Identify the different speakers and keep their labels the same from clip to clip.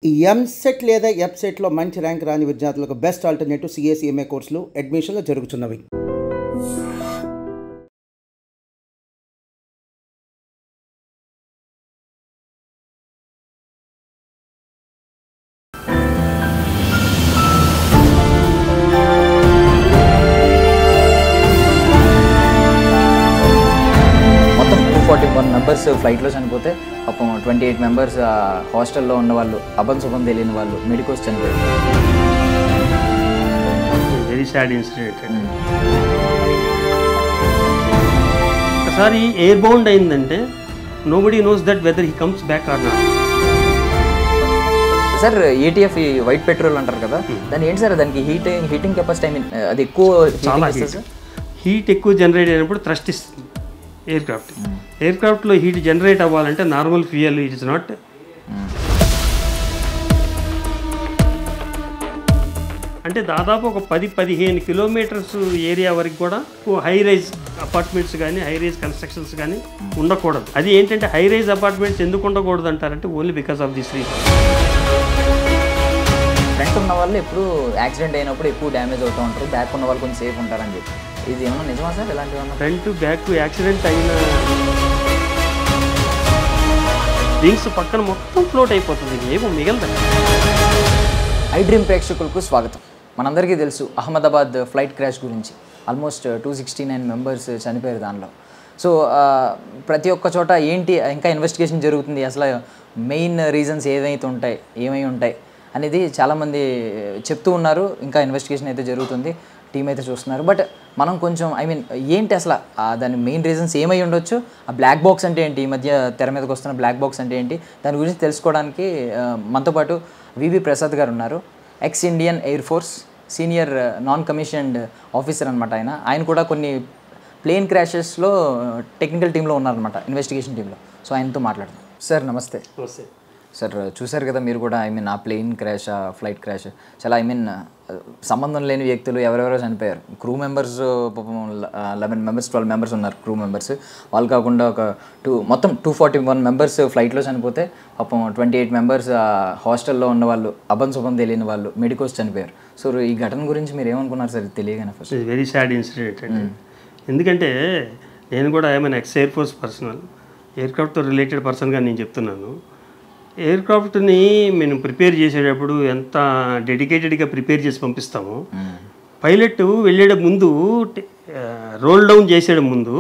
Speaker 1: ఈ ఎంసెట్ లేదా ఎఫ్సెట్లో మంచి ర్యాంక్ రాని విద్యార్థులకు బెస్ట్ ఆల్టర్నేటివ్ సిఏ కోర్సులు అడ్మిషన్లు జరుగుతున్నవి.
Speaker 2: మొత్తం 241 మెంబర్స్ ఫ్లైట్లో చనిపోతే పాపం 28 మెంబర్స్ హాస్టల్లో ఉన్న వాళ్ళు, అభంశుభం తెలియని వాళ్ళు, మెడికోస్ చనిపోయారు.
Speaker 3: Very sad incident. ఒకసారి ఎయిర్ బౌండ్ అయిందంటే nobody knows that whether he comes back or not.
Speaker 2: Sir ATF white petrol అంటారు కదా, దాని ఏంటి సార్, దానికి హీటింగ్ కెపాసిటీ, ఐ మీన్ అది ఎక్కువ
Speaker 3: చాలా హీట్ ఎక్కువ జనరేట్ అయినప్పుడు థ్రస్ట్ ఇస్తుంది ఎయిర్క్రాఫ్ట్లో హీట్ జనరేట్ అవ్వాలంటే normal fuel it is not. అంటే దాదాపు ఒక 10-15 కిలోమీటర్స్ ఏరియా వరకు కూడా హై రైజ్ అపార్ట్మెంట్స్ కానీ హై రైజ్ కన్స్ట్రక్షన్స్ కానీ ఉండకూడదు. అది ఏంటంటే హై రైజ్ అపార్ట్మెంట్స్ ఎందుకు ఉండకూడదు అంటారంటే only because of this reason.
Speaker 2: Front ఉన్న వాళ్ళు ఎప్పుడు యాక్సిడెంట్ అయినప్పుడు ఎక్కువ డ్యామేజ్ అవుతూ ఉంటారు, బ్యాక్ ఉన్న వాళ్ళు కొంచెం సేఫ్ ఉంటారని చెప్పి, ఇది ఏమన్నా నిజమా సార్? ఇలాంటివి
Speaker 3: ఫ్రంట్ బ్యాక్ యాక్సిడెంట్ అయిన వింగ్స్ పక్కన మొత్తం ఫ్లోట్ అయిపోతుంది, ఏమో మిగలదు.
Speaker 2: ఐ డ్రీమ్ ప్రేక్షకులకు స్వాగతం. మనందరికీ తెలుసు అహ్మదాబాద్ ఫ్లైట్ క్రాష్ గురించి. ఆల్మోస్ట్ 269 మెంబర్స్ చనిపోయారు దానిలో. సో ప్రతి ఒక్క చోట ఏంటి ఇంకా ఇన్వెస్టిగేషన్ జరుగుతుంది, అసలు మెయిన్ రీజన్స్ ఏమై ఉంటాయి అనేది చాలామంది చెప్తూ ఉన్నారు. ఇంకా ఇన్వెస్టిగేషన్ అయితే జరుగుతుంది, టీం అయితే చూస్తున్నారు. బట్ మనం కొంచెం ఏంటి అసలు దాని మెయిన్ రీజన్స్ ఏమై ఉండొచ్చు, ఆ బ్లాక్ బాక్స్ అంటే ఏంటి, ఈ మధ్య తెర మీదకి వస్తున్న బ్లాక్ బాక్స్ అంటే ఏంటి, దాని గురించి తెలుసుకోవడానికి మనతో పాటు వివి ప్రసాద్ గారు ఉన్నారు. X Indian air force senior non commissioned officer అనమాట. ఆయన కూడా కొన్ని ప్లేన్ క్రాషెస్లో టెక్నికల్ టీంలో ఉన్నారనమాట, ఇన్వెస్టిగేషన్ టీంలో. సో ఆయనతో మాట్లాడదాం. సార్ నమస్తే. సార్ చూసారు కదా మీరు కూడా, ఆ ప్లేన్ క్రాష్, ఫ్లైట్ క్రాష్ చాలా సంబంధం లేని వ్యక్తులు ఎవరెవరో చనిపోయారు. క్రూ మెంబర్స్ 11 మెంబర్స్ 12 మెంబర్స్ ఉన్నారు క్రూ మెంబర్స్. వాళ్ళు కాకుండా మొత్తం 241 మెంబర్స్ ఫ్లైట్లో చనిపోతే పాపం 28 మెంబర్స్ హాస్టల్లో ఉన్న వాళ్ళు, అభంశుభం తెలియని వాళ్ళు, మెడికోస్ చనిపోయారు. సో ఈ ఘటన గురించి మీరు ఏమనుకున్నారు సార్ తెలియగానే? ఫస్ట్
Speaker 3: వెరీ సాడ్ ఇన్సిడెంట్ అండి. ఎందుకంటే నేను కూడా ఎక్స్ ఎయిర్ ఫోర్స్ పర్సనల్, ఎయిర్క్రాఫ్ట్తో రిలేటెడ్ పర్సన్గా నేను చెప్తున్నాను. ఎయిర్క్రాఫ్ట్ని మేము ప్రిపేర్ చేసేటప్పుడు ఎంత డెడికేటెడ్గా ప్రిపేర్ చేసి పంపిస్తామో, పైలట్ వెళ్ళే ముందు రోల్ డౌన్ చేసే ముందు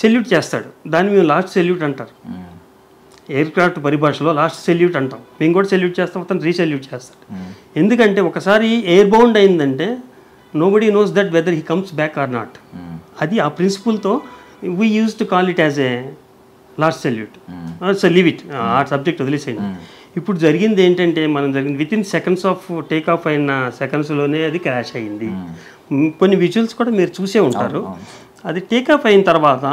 Speaker 3: సెల్యూట్ చేస్తాడు. దాన్ని మేము లాస్ట్ సెల్యూట్ అంటారు. ఎయిర్క్రాఫ్ట్ పరిభాషలో లాస్ట్ సెల్యూట్ అంటాం. మేము కూడా సెల్యూట్ చేస్తాం, అతను రీసెల్యూట్ చేస్తాడు. ఎందుకంటే ఒకసారి ఎయిర్ బౌండ్ అయిందంటే nobody knows that whether he comes back or not. అది ఆ ప్రిన్సిపల్తో we use to call it as a last salute. So leave it, ఆ సబ్జెక్ట్ వదిలేసేయండి. ఇప్పుడు జరిగింది ఏంటంటే within seconds of take off అయిన సెకండ్స్లోనే అది క్రాష్ అయ్యింది. కొన్ని విజువల్స్ కూడా మీరు చూసే ఉంటారు. అది టేక్ ఆఫ్ అయిన తర్వాత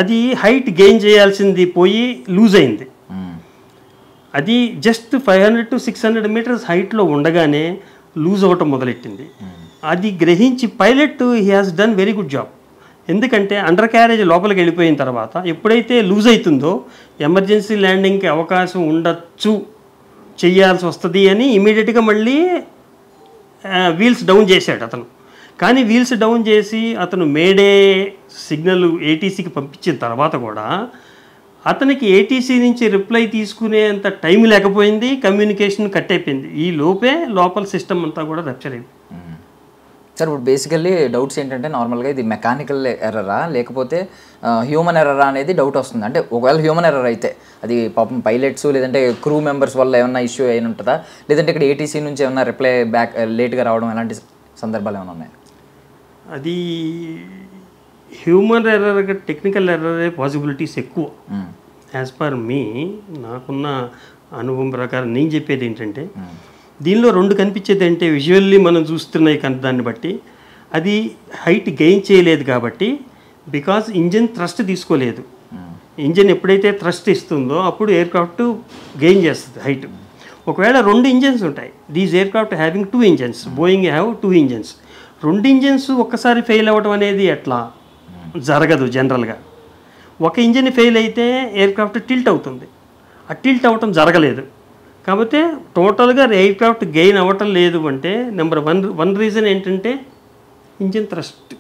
Speaker 3: అది హైట్ గెయిన్ చేయాల్సింది పోయి లూజ్ అయింది. అది జస్ట్ 500 to 600 మీటర్స్ హైట్లో ఉండగానే లూజ్ అవ్వటం మొదలెట్టింది. అది గ్రహించి pilot he has done very good job. ఎందుకంటే అండర్ క్యారేజ్ లోపలికి వెళ్ళిపోయిన తర్వాత ఎప్పుడైతే లూజ్ అవుతుందో ఎమర్జెన్సీ ల్యాండింగ్కి అవకాశం ఉండొచ్చు, చేయాల్సి వస్తుంది అని ఇమీడియట్గా మళ్ళీ వీల్స్ డౌన్ చేశాడు అతను. కానీ వీల్స్ డౌన్ చేసి అతను మేడే సిగ్నల్ ఏటీసీకి పంపించిన తర్వాత కూడా అతనికి ఏటీసీ నుంచి రిప్లై తీసుకునేంత టైం లేకపోయింది, కమ్యూనికేషన్ కట్ అయిపోయింది. ఈ లోపే లోపల సిస్టమ్ అంతా కూడా రప్చర్ అయింది.
Speaker 2: సార్ ఇప్పుడు బేసికల్లీ డౌట్స్ ఏంటంటే నార్మల్గా ఇది మెకానికల్ ఎర్రరా లేకపోతే హ్యూమన్ ఎర్రరా అనేది డౌట్ వస్తుంది. అంటే ఒకవేళ హ్యూమన్ ఎర్రర్ అయితే అది పాపం పైలట్స్ లేదంటే క్రూ మెంబర్స్ వల్ల ఏమన్నా ఇష్యూ అయిన ఉంటుందా, లేదంటే ఇక్కడ ఏటీసీ నుంచి ఏమన్నా రిప్లై బ్యాక్ లేట్గా రావడం, ఎలాంటి సందర్భాలు ఏమైనా ఉన్నాయి?
Speaker 3: అది human error, technical error possibilities ఎక్కువ. యాజ్ పర్ మీ, నాకున్న అనుభవం ప్రకారం నేను చెప్పేది ఏంటంటే దీనిలో రెండు కనిపించేది అంటే విజువల్లీ మనం చూస్తున్నాయి దాన్ని బట్టి అది హైట్ గెయిన్ చేయలేదు కాబట్టి, బికాజ్ ఇంజిన్ థ్రస్ట్ తీసుకోలేదు. ఇంజిన్ ఎప్పుడైతే థ్రస్ట్ ఇస్తుందో అప్పుడు ఎయిర్క్రాఫ్ట్ గెయిన్ చేస్తుంది హైట్. ఒకవేళ 2 ఇంజన్స్ ఉంటాయి, these aircraft having 2 engines, Boeing have 2 engines. 2 engines ఒక్కసారి ఫెయిల్ అవ్వడం అనేది ఎట్లా జరగదు జనరల్గా. ఒక ఇంజిన్ ఫెయిల్ అయితే ఎయిర్క్రాఫ్ట్ టిల్ట్ అవుతుంది, ఆ టిల్ట్ అవ్వటం జరగలేదు. కాకపోతే టోటల్గా ఎయిర్ క్రాఫ్ట్ గెయిన్ అవ్వటం లేదు అంటే నెంబర్ వన్ రీజన్ ఏంటంటే ఇంజిన్ థ్రస్ట్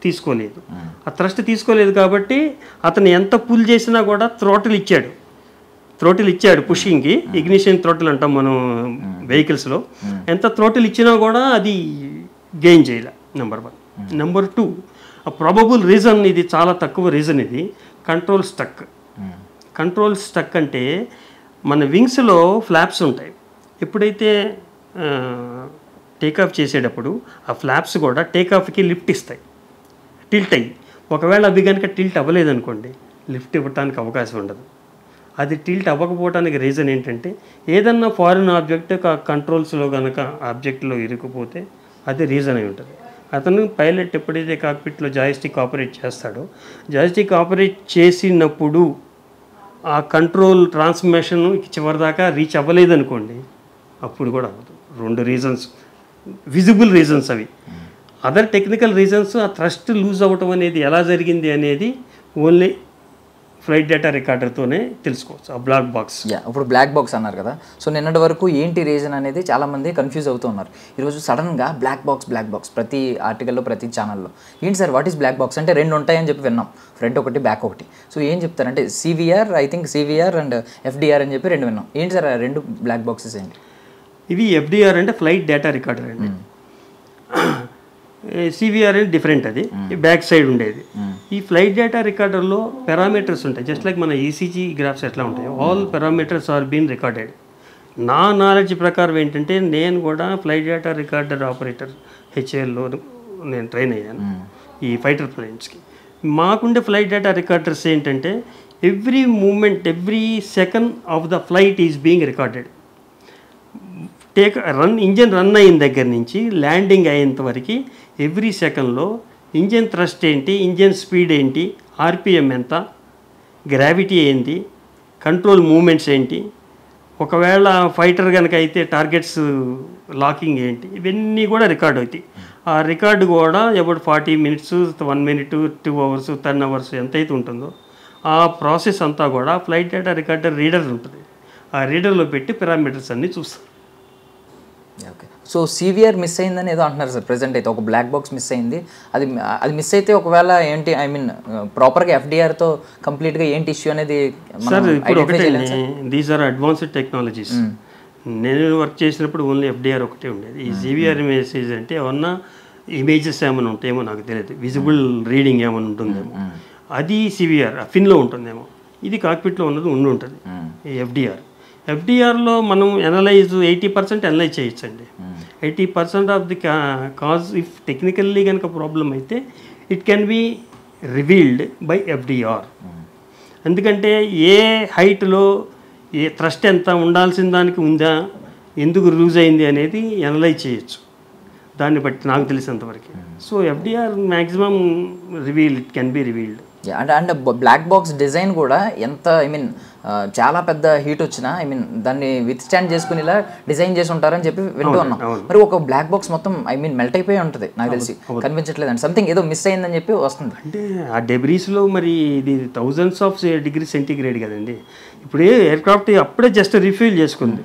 Speaker 3: తీసుకోలేదు. ఆ థ్రస్ట్ తీసుకోలేదు కాబట్టి అతను ఎంత పుల్ చేసినా కూడా థ్రోటిల్ ఇచ్చాడు పుషింగ్కి. ఇగ్నిషన్ థ్రోటిల్ అంటాం మనం వెహికల్స్లో. ఎంత థ్రోటిల్ ఇచ్చినా కూడా అది గెయిన్ చేయలే. నెంబర్ 1. నెంబర్ 2, ప్రాబబుల్ రీజన్, ఇది చాలా తక్కువ రీజన్, ఇది కంట్రోల్ స్టక్. కంట్రోల్ స్టక్ అంటే మన వింగ్స్లో ఫ్లాప్స్ ఉంటాయి. ఎప్పుడైతే టేకాఫ్ చేసేటప్పుడు ఆ ఫ్లాప్స్ కూడా టేకాఫ్కి లిఫ్ట్ ఇస్తాయి, టిల్ట్ అయ్యి. ఒకవేళ అవి కనుక టిల్ట్ అవ్వలేదనుకోండి, లిఫ్ట్ ఇవ్వడానికి అవకాశం ఉండదు. అది టిల్ట్ అవ్వకపోవడానికి రీజన్ ఏంటంటే ఏదన్నా ఫారిన్ ఆబ్జెక్ట్ కంట్రోల్స్లో కనుక ఆబ్జెక్ట్లో ఇరుక్కుపోతే అది రీజన్ అయి ఉంటుంది. అతను పైలట్ ఎప్పుడైతే కాక్పిట్లో జాయిస్టిక్ ఆపరేట్ చేస్తాడో, జాయిస్టిక్ ఆపరేట్ చేసినప్పుడు ఆ కంట్రోల్ ట్రాన్స్మిషన్ చివరిదాకా రీచ్ అవ్వలేదనుకోండి, అప్పుడు కూడా అవ్వదు. 2 రీజన్స్, విజిబుల్ రీజన్స్ అవి. అదర్ టెక్నికల్ రీజన్స్, ఆ థ్రస్ట్ లూజ్ అవ్వటం అనేది ఎలా జరిగింది అనేది ఓన్లీ ఫ్లైట్ డేటా రికార్డర్తోనే తెలుసుకోవచ్చు. ఆ బ్లాక్ బాక్స్.
Speaker 2: ఇప్పుడు బ్లాక్ బాక్స్ అన్నారు కదా, సో నిన్నటి వరకు ఏంటి రీజన్ అనేది చాలామంది కన్ఫ్యూజ్ అవుతూ ఉన్నారు. ఈరోజు సడన్గా బ్లాక్ బాక్స్ ప్రతి ఆర్టికల్లో, ప్రతి ఛానల్లో ఏంటి sir what is black box అంటే 2 ఉంటాయని చెప్పి విన్నాం, ఫ్రంట్ ఒకటి బ్యాక్ ఒకటి. సో ఏం చెప్తారంటే సివిఆర్ అండ్ ఎఫ్డిఆర్ అని చెప్పి 2 విన్నాం. ఏంటి సార్ 2 బ్లాక్ బాక్సెస్ ఏంటి?
Speaker 3: ఇవి ఎఫ్డిఆర్ అంటే ఫ్లైట్ డేటా రికార్డర్ అండి. సివిఆర్ అనేది డిఫరెంట్, అది బ్యాక్ సైడ్ ఉండేది. ఈ ఫ్లైట్ డేటా రికార్డర్లో పారామీటర్స్ ఉంటాయి, జస్ట్ లైక్ మన ఈసీజీ గ్రాఫ్స్ ఎట్లా ఉంటాయి. All parameters are been recorded. నా నాలెడ్జ్ ప్రకారం ఏంటంటే, నేను కూడా ఫ్లైట్ డేటా రికార్డర్ ఆపరేటర్ హెచ్ఏఎల్లో నేను ట్రైన్ అయ్యాను ఈ ఫైటర్ ప్లేన్స్కి. మాకుండే ఫ్లైట్ డేటా రికార్డర్స్ ఏంటంటే every moment, every second of the flight is being recorded. Engine run అయిన దగ్గర నుంచి ల్యాండింగ్ అయ్యేంత వరకు ఎవ్రీ సెకండ్లో ఇంజిన్ థ్రస్ట్ ఏంటి, ఇంజిన్ స్పీడ్ ఏంటి, ఆర్పిఎం ఎంత, గ్రావిటీ ఏంటి, కంట్రోల్ మూమెంట్స్ ఏంటి, ఒకవేళ ఫైటర్ కనుక అయితే టార్గెట్స్ లాకింగ్ ఏంటి, ఇవన్నీ కూడా రికార్డ్ అవుతాయి. ఆ రికార్డు కూడా about 40 minutes, 1 minute, 2 hours, 10 hours ఎంతైతే ఉంటుందో ఆ ప్రాసెస్ అంతా కూడా ఫ్లైట్ డేటా రికార్డర్ రీడర్ ఉంటుంది. ఆ రీడర్లో పెట్టి పారామీటర్స్ అన్నీ చూస్తాం.
Speaker 2: ఓకే, సో సివిఆర్ మిస్ అయిందని ఏదో అంటున్నారు సార్. ప్రెజెంట్ అయితే ఒక బ్లాక్ బాక్స్ మిస్ అయింది. అది మిస్ అయితే ఒకవేళ ఏంటి, ఐ మీన్ ప్రాపర్గా ఎఫ్డిఆర్తో కంప్లీట్గా ఏంటి ఇష్యూ అనేది
Speaker 3: సార్ ఇప్పుడు ఒకటే, దీస్ ఆర్ అడ్వాన్స్డ్ టెక్నాలజీస్. నేను వర్క్ చేసినప్పుడు ఓన్లీ ఎఫ్డిఆర్ ఒకటే ఉండేది. ఈ సివిఆర్ మెసేజ్ అంటే ఏమన్నా ఇమేజెస్ ఏమైనా ఉంటాయేమో నాకు తెలియదు, విజిబుల్ రీడింగ్ ఏమైనా ఉంటుందేమో, అది సివిఆర్ ఫిన్లో ఉంటుందేమో. ఇది కాక్పిట్లో ఉన్నది ఉంటుంది ఈ ఎఫ్డిఆర్లో మనం 80% అనలైజ్ చేయొచ్చండి. 80% of the cause if technically కనుక ప్రాబ్లం అయితే it can be revealed by FDR. ఎందుకంటే ఏ హైట్లో ఏ థ్రస్ట్ ఎంత ఉండాల్సిన దానికి ఉందా, ఎందుకు లూజ్ అయింది అనేది అనలైజ్ చేయొచ్చు దాన్ని బట్టి, నాకు తెలిసినంతవరకు. So FDR maximum it can be revealed.
Speaker 2: అంటే బ్లాక్ బాక్స్ డిజైన్ కూడా ఎంత, ఐ మీన్ చాలా పెద్ద హీట్ వచ్చినా, ఐ మీన్ దాన్ని విత్ స్టాండ్ చేసుకుని ఇలా డిజైన్ చేసి ఉంటారని చెప్పి వింటూ ఉన్నాం. మరి ఒక బ్లాక్ బాక్స్ మొత్తం ఐ మీన్ మెల్ట్ అయిపోయి ఉంటుంది నాకు తెలిసి, కనిపించట్లేదండి, సంథింగ్ ఏదో మిస్ అయిందని చెప్పి వస్తుంది.
Speaker 3: అంటే ఆ డెబ్రీస్లో మరి ఇది thousands of degrees సెంటిగ్రేడ్ కదండి. ఇప్పుడు ఎయిర్ క్రాఫ్ట్ అప్పుడే జస్ట్ రిఫ్యూల్ చేసుకుంది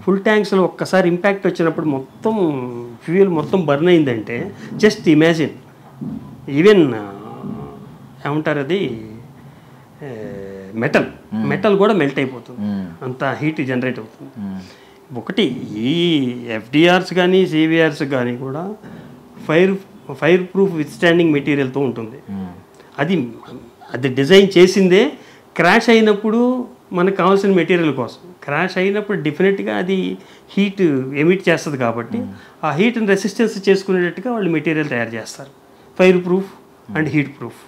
Speaker 3: ఫుల్ ట్యాంక్స్లో ఒక్కసారి ఇంపాక్ట్ వచ్చినప్పుడు మొత్తం ఫ్యూయల్ మొత్తం బర్న్ అయిందంటే జస్ట్ ఇమాజిన్, ఈవెన్ ఏమంటారు అది మెటల్ కూడా మెల్ట్ అయిపోతుంది, అంత హీట్ జనరేట్ అవుతుంది. ఒకటి ఈ ఎఫ్డిఆర్స్ కానీ సివిఆర్స్ కానీ కూడా ఫైర్ ప్రూఫ్ విత్ స్టాండింగ్ మెటీరియల్తో ఉంటుంది. అది డిజైన్ చేసిందే క్రాష్ అయినప్పుడు మనకు కావాల్సిన మెటీరియల్ కోసం. క్రాష్ అయినప్పుడు డెఫినెట్గా అది హీట్ ఎమిట్ చేస్తుంది కాబట్టి ఆ హీట్ని రెసిస్టెన్స్ చేసుకునేటట్టుగా వాళ్ళు మెటీరియల్ తయారు చేస్తారు, fire proof and heat proof.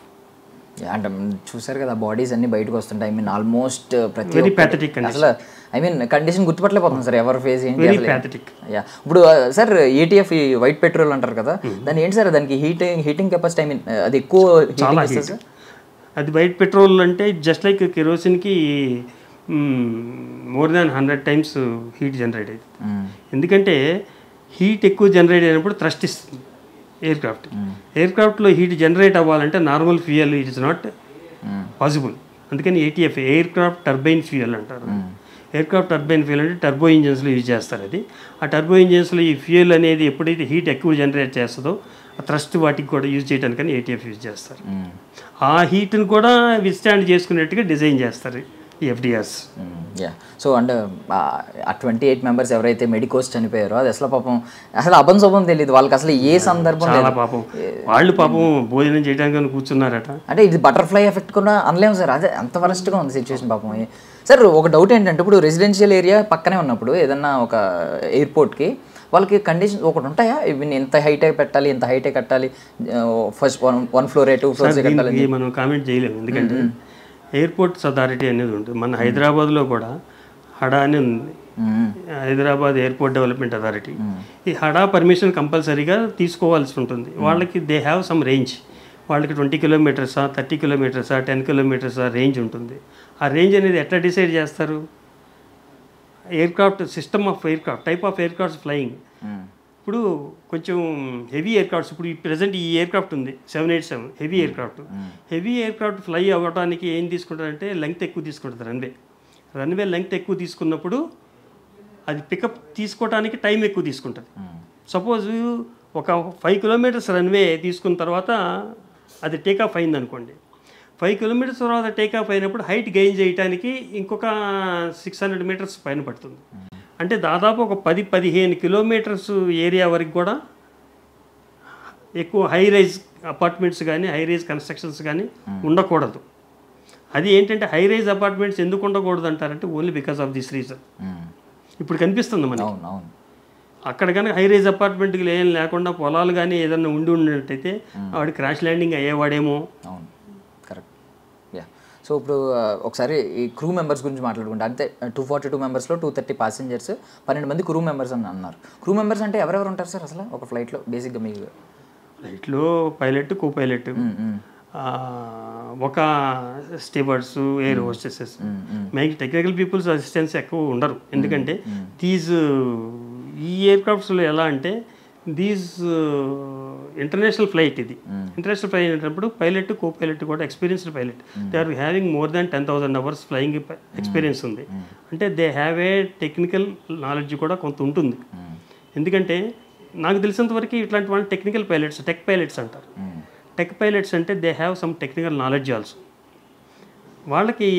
Speaker 2: అంటే చూసారు కదా బాడీస్ అన్ని బయటకు వస్తుంటాయి, I mean almost
Speaker 3: very pathetic
Speaker 2: అసలు, ఐ మీన్ కండిషన్ గుర్తుపట్టలేకపోతుంది సార్ ఎవరి ఫేస్ ఏంటి.
Speaker 3: యా
Speaker 2: ఇప్పుడు సార్ ఏటీఎఫ్ ఈ వైట్ పెట్రోల్ అంటారు కదా, దాని ఏంటి సార్ దానికి హీటింగ్ కెపాసిటీ, ఐ మీన్ అది ఎక్కువ
Speaker 3: చాలా హీట్. అది వైట్ పెట్రోల్ అంటే జస్ట్ లైక్ కెరోసిన్కి more than 100 times heat generate అవుతుంది. ఎందుకంటే హీట్ ఎక్కువ జనరేట్ అయినప్పుడు థ్రస్ట్ ఇస్తుంది ఎయిర్ క్రాఫ్ట్లో హీట్ జనరేట్ అవ్వాలంటే normal fuel it is not possible. అందుకని ATF aircraft turbine fuel అంటారు. ఎయిర్క్రాఫ్ట్ టర్బైన్ ఫ్యూయల్ అంటే టర్బో ఇంజిన్స్లో యూజ్ చేస్తారు. అది ఆ టర్బో ఇంజిన్స్లో ఈ ఫ్యూయల్ అనేది ఎప్పుడైతే హీట్ ఎక్కువ జనరేట్ చేస్తుందో ఆ థ్రస్ట్ వాటికి కూడా యూజ్ చేయడానికని ATF యూజ్ చేస్తారు. ఆ హీట్ని కూడా విత్స్టాండ్ చేసుకునేట్టుగా డిజైన్ చేస్తారు ఈ FDRs.
Speaker 2: యా, సో అండ్ ఆ 28 మెంబర్స్ ఎవరైతే మెడికోస్ చనిపోయారో అది అసలు పాపం అసలు అభం తెలియదు వాళ్ళకి, అసలు ఏ సందర్భం
Speaker 3: చాలా పాపం వాళ్ళు పాపం భోజనం చేయడానికి కూర్చున్నారట.
Speaker 2: అంటే ఇది బటర్ఫ్లై ఎఫెక్ట్ కూడా అనలేము సార్, అదే అంత వరస్ట్గా ఉంది సిచ్యువేషన్ పాపం. సార్ ఒక డౌట్ ఏంటంటే ఇప్పుడు రెసిడెన్షియల్ ఏరియా పక్కనే ఉన్నప్పుడు ఏదన్నా ఒక ఎయిర్పోర్ట్కి వాళ్ళకి కండిషన్ ఒకటి ఉంటాయా, ఇవి ఎంత హైటే పెట్టాలి, ఎంత హైటే కట్టాలి, ఫస్ట్ 1 ఫ్లోర్ 2 ఫ్లోర్స్ కట్టాలి?
Speaker 3: మనం కామెంట్ చేయలేము, ఎందుకంటే ఎయిర్పోర్ట్స్ అథారిటీ అనేది ఉంటుంది. మన హైదరాబాద్లో కూడా హడా అని ఉంది, హైదరాబాద్ ఎయిర్పోర్ట్ డెవలప్మెంట్ అథారిటీ. ఈ హడా పర్మిషన్ కంపల్సరీగా తీసుకోవాల్సి ఉంటుంది. వాళ్ళకి దే హ్యావ్ సమ్ రేంజ్, వాళ్ళకి 20 కిలోమీటర్సా 30 కిలోమీటర్సా 10 కిలోమీటర్సా రేంజ్ ఉంటుంది. ఆ రేంజ్ అనేది ఎట్లా డిసైడ్ చేస్తారు? Aircraft system of aircraft, type of aircrafts flying. ఇప్పుడు కొంచెం హెవీ ఎయిర్క్రాఫ్ట్స్, ఇప్పుడు ఈ ప్రజెంట్ ఈ ఎయిర్క్రాఫ్ట్ ఉంది 787 heavy aircraft. Heavy aircraft fly అవ్వడానికి ఏం తీసుకుంటారంటే లెంగ్త్ ఎక్కువ తీసుకుంటుంది. రన్వే లెంగ్త్ ఎక్కువ తీసుకున్నప్పుడు అది పికప్ తీసుకోవడానికి టైం ఎక్కువ తీసుకుంటుంది. సపోజ్ ఒక 5 కిలోమీటర్స్ రన్వే తీసుకున్న తర్వాత అది టేకాఫ్ అయింది అనుకోండి, 5 కిలోమీటర్స్ తర్వాత టేకాఫ్ అయినప్పుడు హైట్ గెయిన్ చేయడానికి ఇంకొక 600 మీటర్స్ పైన పడుతుంది. అంటే దాదాపు ఒక 10-15 కిలోమీటర్స్ ఏరియా వరకు కూడా ఎక్కువ హై రైజ్ అపార్ట్మెంట్స్ కానీ హై రైజ్ కన్స్ట్రక్షన్స్ కానీ ఉండకూడదు. అది ఏంటంటే హై రైజ్ అపార్ట్మెంట్స్ ఎందుకు ఉండకూడదు అంటారంటే only because of this reason. ఇప్పుడు కనిపిస్తుంది మనకి అక్కడ కనుక హై రైజ్ అపార్ట్మెంట్కి ఏం లేకుండా పొలాలు కానీ ఏదన్నా ఉన్నట్టయితే వాడు క్రాష్ ల్యాండింగ్ అయ్యేవాడేమో.
Speaker 2: కరెక్ట్. యా, సో ఇప్పుడు ఒకసారి ఈ క్రూ మెంబర్స్ గురించి మాట్లాడుకుంటే అంటే 242 మెంబర్స్లో 230 ప్యాసింజర్స్ 12 మంది క్రూ మెంబర్స్ అని అన్నారు. క్రూ మెంబర్స్ అంటే ఎవరెవరు ఉంటారు సార్ అసలు ఒక ఫ్లైట్లో? బేసిక్గా మీకు
Speaker 3: ఫ్లైట్లో పైలట్, కో పైలట్, ఒక stewards, air hostesses, main technical peoples assistance ఎక్కువ ఉండరు. ఎందుకంటే ఈ ఎయిర్క్రాఫ్ట్స్లో ఎలా అంటే ఇంటర్నేషనల్ ఫ్లైట్, ఇది ఇంటర్నేషనల్ ఫ్లైట్ అయినప్పుడు పైలట్, కో పైలట్ కూడా experienced pilot. They are having more than 10,000 hours flying experience ఉంది. అంటే they have a technical knowledge కూడా కొంత ఉంటుంది. ఎందుకంటే నాకు తెలిసినంతవరకు ఇట్లాంటి వాళ్ళు టెక్నికల్ పైలట్స్, టెక్ పైలట్స్ అంటారు. టెక్ పైలట్స్ అంటే they have some technical knowledge also. వాళ్ళకి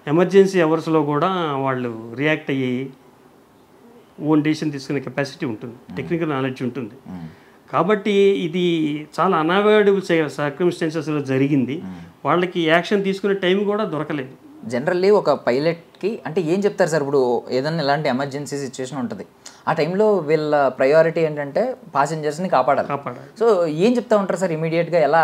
Speaker 3: ఎమర్జెన్సీ అవర్స్లో కూడా వాళ్ళు రియాక్ట్ అయ్యి ఓన్ డెసిషన్ తీసుకునే కెపాసిటీ ఉంటుంది, టెక్నికల్ నాలెడ్జ్ ఉంటుంది. కాబట్టి ఇది చాలా అన్అవాయిడబుల్ సర్కమ్స్టాన్సెస్లో జరిగింది. వాళ్ళకి యాక్షన్ తీసుకునే టైం కూడా దొరకలేదు.
Speaker 2: జనరల్లీ ఒక పైలట్కి అంటే ఏం చెప్తారు సార్? ఇప్పుడు ఏదైనా ఇలాంటి ఎమర్జెన్సీ సిచ్యువేషన్ ఉంటుంది, ఆ టైంలో వీళ్ళ ప్రయారిటీ ఏంటంటే ప్యాసింజర్స్ని కాపాడాలి. సో ఏం చెప్తా ఉంటారు సార్ ఇమీడియట్గా? ఎలా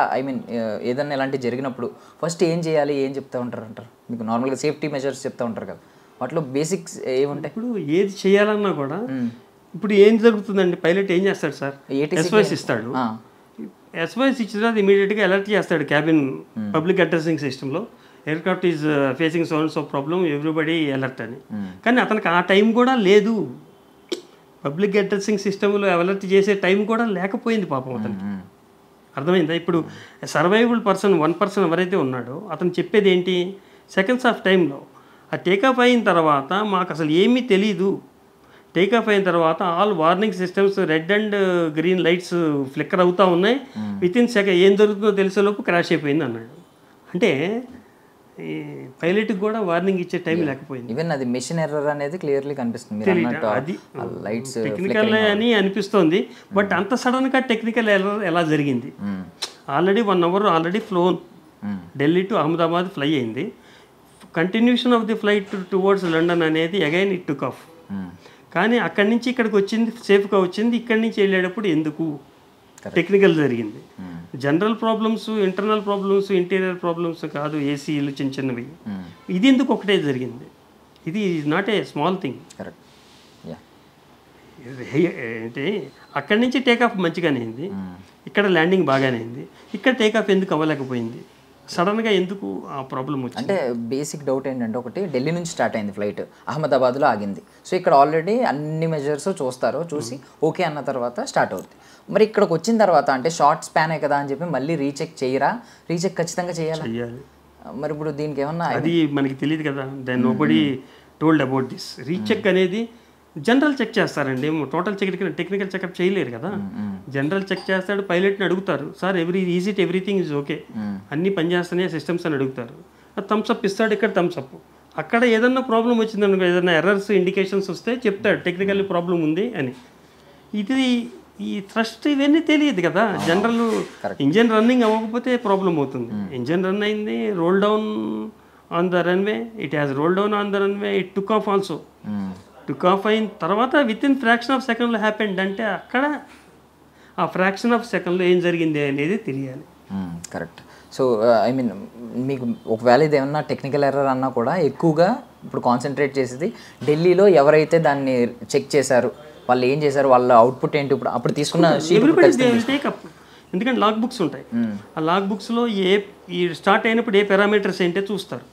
Speaker 2: ఏదైనా ఇలాంటి జరిగినప్పుడు ఫస్ట్ ఏం చేయాలి, ఏం చెప్తా ఉంటారు అంటారు? మీకు నార్మల్గా సేఫ్టీ మెజర్స్ చెప్తా ఉంటారు కదా, వాటిలో బేసిక్స్ ఏముంటాయి?
Speaker 3: ఇప్పుడు ఏది చేయాలన్నా కూడా ఇప్పుడు ఏం జరుగుతుందండి, పైలట్ ఏం చేస్తాడు సార్? SOS ఇస్తాడు. SOS ఇచ్చిన తర్వాత ఇమీడియట్గా అలర్ట్ చేస్తాడు క్యాబిన్ పబ్లిక్ అడ్రసింగ్ సిస్టంలో, aircraft is facing so and so problem, everybody alert అని. కానీ అతనికి ఆ టైం కూడా లేదు, పబ్లిక్ అడ్రసింగ్ సిస్టంలో అలర్ట్ చేసే టైం కూడా లేకపోయింది పాపం అతనికి. అర్థమైందా? ఇప్పుడు సర్వైవబుల్ పర్సన్ 1 పర్సన్ ఎవరైతే ఉన్నాడో అతను చెప్పేది ఏంటి, సెకండ్స్ ఆఫ్ టైంలో ఆ టేకాఫ్ అయిన తర్వాత మాకు అసలు ఏమీ తెలీదు, టేకాఫ్ అయిన తర్వాత all warning systems red and green lights flicker అవుతూ ఉన్నాయి, వితిన్ సెకండ్ ఏం జరుగుతుందో తెలిసేలోపు క్రాష్ అయిపోయింది అన్నాడు. అంటే ఈ పైలట్కి కూడా వార్నింగ్ ఇచ్చే టైం లేకపోయింది.
Speaker 2: ఈవెన్ అది మెషిన్ ఎర్రర్ అనేది క్లియర్లీ కనిపిస్తుంది.
Speaker 3: అది టెక్నికల్ అని అనిపిస్తోంది, బట్ అంత సడన్గా టెక్నికల్ ఎర్రర్ ఎలా జరిగింది? Already 1 hour already flown, Delhi to Ahmedabad fly అయింది. Continuation of the flight towards London అనేది అగైన్ ఇట్ టుక్ ఆఫ్. కానీ అక్కడి నుంచి ఇక్కడికి వచ్చింది, సేఫ్గా వచ్చింది. ఇక్కడి నుంచి వెళ్ళేటప్పుడు ఎందుకు టెక్నికల్ జరిగింది? General problems, internal problems, interior problems కాదు, ఏసీలు చిన్న చిన్నవి. ఇది ఎందుకు ఒకటే జరిగింది? ఇది is not a small thing. అంటే అక్కడి నుంచి టేకాఫ్ మంచిగానే అయింది, ఇక్కడ ల్యాండింగ్ బాగానే అయింది, ఇక్కడ టేకాఫ్ ఎందుకు అవ్వలేకపోయింది? సడన్గా ఎందుకు ఆ ప్రాబ్లం వచ్చింది?
Speaker 2: అంటే బేసిక్ డౌట్ ఏంటంటే, ఒకటి ఢిల్లీ నుంచి స్టార్ట్ అయింది ఫ్లైట్, అహ్మదాబాద్లో ఆగింది. సో ఇక్కడ ఆల్రెడీ అన్ని మెజర్స్ చూస్తారు, చూసి ఓకే అన్న తర్వాత స్టార్ట్ అవుతుంది. మరి ఇక్కడికి వచ్చిన తర్వాత అంటే షార్ట్ స్పానే కదా అని చెప్పి మళ్ళీ రీచెక్ చేయరా? రీచెక్ ఖచ్చితంగా చేయాలి. మరి ఇప్పుడు దీనికి ఏమన్నా
Speaker 3: అది మనకి తెలియదు కదా, then nobody told about this. Recheck అనేది జనరల్ చెక్ చేస్తారండి, టోటల్ టెక్నికల్ చెకప్ చేయలేరు కదా. జనరల్ చెక్ చేస్తాడు, పైలట్ని అడుగుతారు, సార్ ఎవ్రీథింగ్ ఈజ్ ఓకే, అన్నీ పనిచేస్తున్నాయి సిస్టమ్స్ అని అడుగుతారు. థమ్స్ అప్ ఇస్తాడు, ఇక్కడ థమ్స్ అప్. అక్కడ ఏదన్నా ప్రాబ్లం వచ్చిందనుకో, ఏదైనా ఎర్రర్స్ ఇండికేషన్స్ వస్తే చెప్తాడు టెక్నికల్ ప్రాబ్లం ఉంది అని. ఇది ఈ థ్రస్ట్ ఇవన్నీ తెలియదు కదా. జనరల్ ఇంజన్ రన్నింగ్ అవ్వకపోతే ప్రాబ్లం అవుతుంది. ఇంజన్ రన్ అయింది, roll down on the runway, it has roll down on the runway, it took off also. Took off అయిన తర్వాత విత్ ఇన్ ఫ్రాక్షన్ ఆఫ్ సెకండ్లో హ్యాపెండ్ అంటే అక్కడ ఆ ఫ్రాక్షన్ ఆఫ్ సెకండ్లో ఏం జరిగింది అనేది తెలియాలి.
Speaker 2: కరెక్ట్. సో ఐ మీన్ మీకు ఒకవేళ ఇది ఏమన్నా టెక్నికల్ ఎర్రర్ అన్నా కూడా ఎక్కువగా ఇప్పుడు కాన్సన్ట్రేట్ చేసేది ఢిల్లీలో ఎవరైతే దాన్ని చెక్ చేశారు, వాళ్ళు ఏం చేశారు, వాళ్ళ అవుట్పుట్ ఏంటి, ఇప్పుడు అప్పుడు తీసుకున్న
Speaker 3: టేకప్. ఎందుకంటే లాగ్ బుక్స్ ఉంటాయి, ఆ లాగ్ బుక్స్లో ఈ స్టార్ట్ అయినప్పుడు ఏ పారామీటర్స్ ఏంటో చూస్తారు.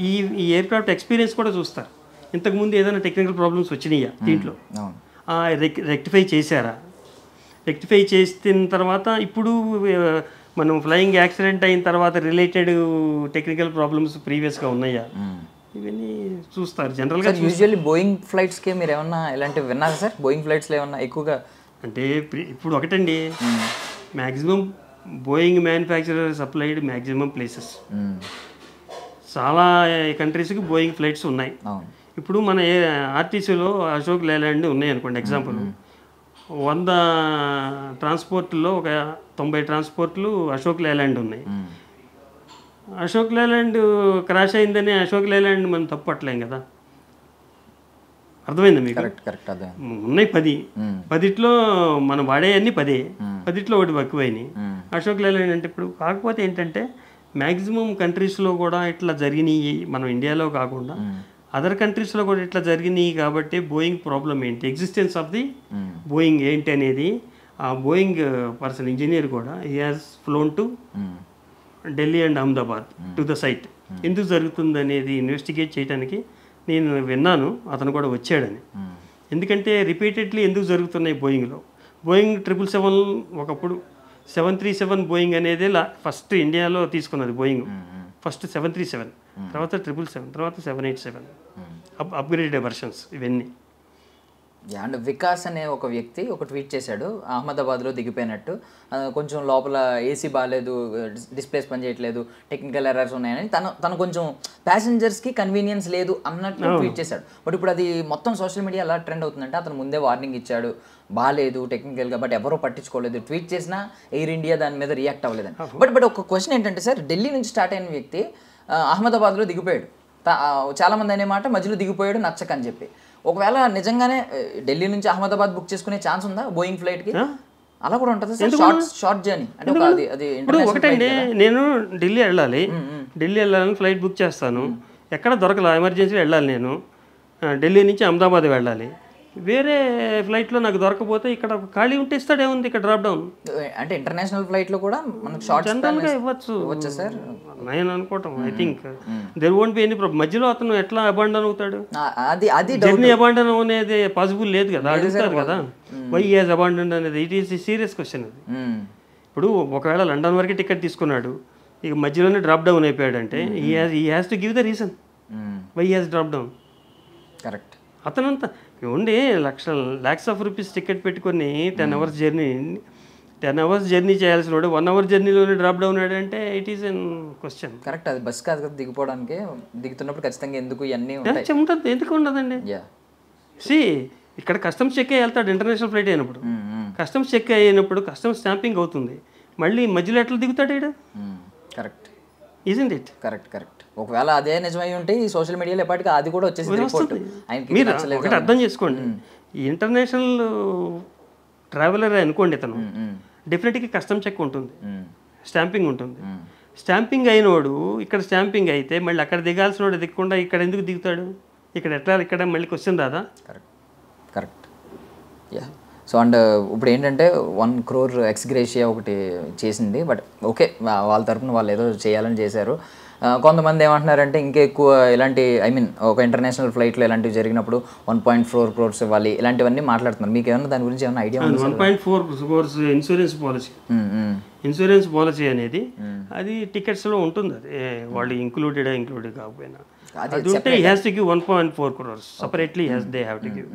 Speaker 3: ఈ ఎయిర్ క్రాఫ్ట్ ఎక్స్పీరియన్స్ కూడా చూస్తారు. ఇంతకుముందు ఏదైనా టెక్నికల్ ప్రాబ్లమ్స్ వచ్చినాయా దీంట్లో, రెక్టిఫై చేశారా, రెక్టిఫై చేసిన తర్వాత ఇప్పుడు మనం ఫ్లయింగ్ యాక్సిడెంట్ అయిన తర్వాత రిలేటెడ్ టెక్నికల్ ప్రాబ్లమ్స్ ప్రీవియస్గా ఉన్నాయా, ఇవన్నీ చూస్తారు జనరల్గా.
Speaker 2: యూజువల్లీ బోయింగ్ ఫ్లైట్స్కి మీరు ఏమన్నా ఇలాంటివి విన్నారా సార్? బోయింగ్ ఫ్లైట్స్లో ఏమన్నా ఎక్కువగా
Speaker 3: అంటే ఇప్పుడు ఒకటండి, maximum Boeing manufacturer supplied maximum places, చాలా కంట్రీస్కి బోయింగ్ ఫ్లైట్స్ ఉన్నాయి. ఇప్పుడు మన ఆర్టీసీలో అశోక్ లేలాండ్ ఉన్నాయి అనుకోండి ఎగ్జాంపుల్, 100 ట్రాన్స్పోర్ట్లో ఒక 90 ట్రాన్స్పోర్ట్లు అశోక్ లేలాండ్ ఉన్నాయి. అశోక్ లేలాండ్ క్రాష్ అయిందని అశోక్ లేలాండ్ మనం తప్పట్లేం కదా, అర్థమైందా మీకు? ఉన్నాయి 10లో మనం వాడే అన్ని 10లో ఒకటి ఎక్కువైనాయి అశోక్ లేలాండ్ అంటే. ఇప్పుడు కాకపోతే ఏంటంటే మ్యాక్సిమం కంట్రీస్లో కూడా ఇట్లా జరిగినాయి, మనం ఇండియాలో కాకుండా అదర్ కంట్రీస్లో కూడా ఇట్లా జరిగినాయి. కాబట్టి బోయింగ్ ప్రాబ్లం ఏంటి, ఎగ్జిస్టెన్స్ ఆఫ్ ది బోయింగ్ ఏంటి అనేది ఆ బోయింగ్ పర్సన్ ఇంజనీర్ కూడా he has flown to Delhi and Ahmedabad to the site. ఎందుకు జరుగుతుంది అనేది ఇన్వెస్టిగేట్ చేయడానికి నేను విన్నాను, అతను కూడా వచ్చాడని. ఎందుకంటే రిపీటెడ్లీ ఎందుకు జరుగుతున్నాయి బోయింగ్లో. బోయింగ్ 777 ఒకప్పుడు 737 బోయింగ్ అనేది ఫస్ట్ ఇండియాలో తీసుకున్నది బోయింగ్. ఫస్ట్ 737, తర్వాత 777, తర్వాత 787 అప్గ్రేడెడ్ వెర్షన్స్ ఇవన్నీ.
Speaker 2: అండ్ వికాస్ అనే ఒక వ్యక్తి ఒక ట్వీట్ చేశాడు, అహ్మదాబాద్లో దిగిపోయినట్టు, కొంచెం లోపల ఏసీ బాగాలేదు, డిస్ప్లేస్ పని చేయట్లేదు, టెక్నికల్ ఎర్రర్స్ ఉన్నాయని తను కొంచెం ప్యాసింజర్స్కి కన్వీనియన్స్ లేదు అన్నట్టు ట్వీట్ చేశాడు. బట్ ఇప్పుడు అది మొత్తం సోషల్ మీడియా ఎలా ట్రెండ్ అవుతుందంటే అతను ముందే వార్నింగ్ ఇచ్చాడు, బాగాలేదు టెక్నికల్గా, బట్ ఎవరో పట్టించుకోలేదు, ట్వీట్ చేసినా ఎయిర్ ఇండియా దాని మీద రియాక్ట్ అవ్వలేదని. బట్ ఒక క్వశ్చన్ ఏంటంటే సార్, ఢిల్లీ నుంచి స్టార్ట్ అయిన వ్యక్తి అహ్మదాబాద్లో దిగిపోయాడు, చాలామంది అనే మాట మధ్యలో దిగిపోయాడు నచ్చకని చెప్పి. ఒకవేళ నిజంగానే ఢిల్లీ నుంచి అహ్మదాబాద్ బుక్ చేసుకునే ఛాన్స్ ఉందా బోయింగ్ ఫ్లైట్కి? అలా కూడా ఉంటుంది సార్, షార్ట్ జర్నీ అంటే అది.
Speaker 3: ఇప్పుడు ఒకటండి, నేను ఢిల్లీ వెళ్ళాలని ఫ్లైట్ బుక్ చేస్తాను, ఎక్కడ దొరకలా, ఎమర్జెన్సీ వెళ్ళాలి, నేను ఢిల్లీ నుంచి అహ్మదాబాద్ వెళ్ళాలి, వేరే ఫ్లైట్లో నాకు దొరకపోతే ఇక్కడ ఖాళీ ఉంటే ఇస్తాడేముంది, ఇక్కడ డ్రాప్ డౌన్
Speaker 2: అంటే ఇంటర్నేషనల్ ఫ్లైట్లో కూడా మనకు షార్ట్
Speaker 3: జనరల్గా ఇవ్వచ్చు సార్ నేను అనుకోవటం. I think there won't be any problem. మధ్యలో అతను ఎట్లా అబాండన్ అవుతాడు, జర్నీ అబాండన్ అనేది పాసిబుల్ లేదు కదా, అడుగుతారు కదా వై హాజ్ అబాండన్ అనేది. ఇట్ ఈస్ సీరియస్ క్వశ్చన్ అది. ఇప్పుడు ఒకవేళ లండన్ వరకు టికెట్ తీసుకున్నాడు, ఇక మధ్యలోనే డ్రాప్ డౌన్ అయిపోయాడు అంటే he has to give the reason why has drop down.
Speaker 2: Correct.
Speaker 3: అతనంతా ఉండి లాక్స్ ఆఫ్ రూపీస్ టికెట్ పెట్టుకొని 10 అవర్స్ జర్నీ చేయాల్సిన వాడు 1 అవర్ జర్నీలోనే డ్రాప్ డౌన్ అంటే it is an question.
Speaker 2: Correct, అది బస్ కాదు కదా, దిగిపోవడానికి దిగుతున్నప్పుడు ఖచ్చితంగా ఎందుకు ఇవన్నీ
Speaker 3: ఉంటుంది, ఎందుకు ఉండదండి. ఇక్కడ కస్టమ్స్ చెక్ అయ్యి వెళ్తాడు ఇంటర్నేషనల్ ఫ్లైట్ అయినప్పుడు, కస్టమ్స్ చెక్ అయినప్పుడు కస్టమ్స్ స్టాంపింగ్ అవుతుంది, మళ్ళీ మధ్యలో ఎట్లా దిగుతాడు ఇక్కడ.
Speaker 2: Correct,
Speaker 3: isn't it?
Speaker 2: కరెక్ట్. ఒకవేళ అదే నిజమై ఉంటే ఈ సోషల్ మీడియాలో ఎప్పటికీ అది కూడా వచ్చేసి
Speaker 3: మీరు ఒకటి అర్థం చేసుకోండి, ఈ ఇంటర్నేషనల్ ట్రావెలర్ అనుకోండి, ఇతను డెఫినెట్గా కస్టమ్ చెక్ ఉంటుంది, స్టాంపింగ్ ఉంటుంది. స్టాంపింగ్ అయినవాడు ఇక్కడ స్టాంపింగ్ అయితే మళ్ళీ అక్కడ దిగాల్సిన వాడు దిగకుండా ఇక్కడ ఎందుకు దిగుతాడు, ఇక్కడ మళ్ళీ క్వశ్చన్ రాదా?
Speaker 2: కరెక్ట్. సో అండ్ ఇప్పుడు ఏంటంటే 1 crore ఎక్స్గ్రేషియా ఒకటి చేసింది, బట్ ఓకే వాళ్ళ తరపున వాళ్ళు ఏదో చేయాలని చేశారు. కొంతమంది ఏమంటున్నారంటే ఇంకా ఎక్కువ ఇలాంటి ఒక ఇంటర్నేషనల్ ఫ్లైట్లో ఇలాంటివి జరిగినప్పుడు 1.4 crores ఇవ్వాలి, ఇలాంటివన్నీ మాట్లాడుతున్నారు. మీకు ఏమన్నా దాని గురించి ఏమైనా ఐడియా ఉంది?
Speaker 3: 1.4 crores insurance policy. Insurance policy అనేది అది టికెట్స్లో ఉంటుంది. అది వాళ్ళు ఇంక్లూడెడ్ కాకపోయినా అది ఉంటే he has to give 1.4 crores separately they have to give.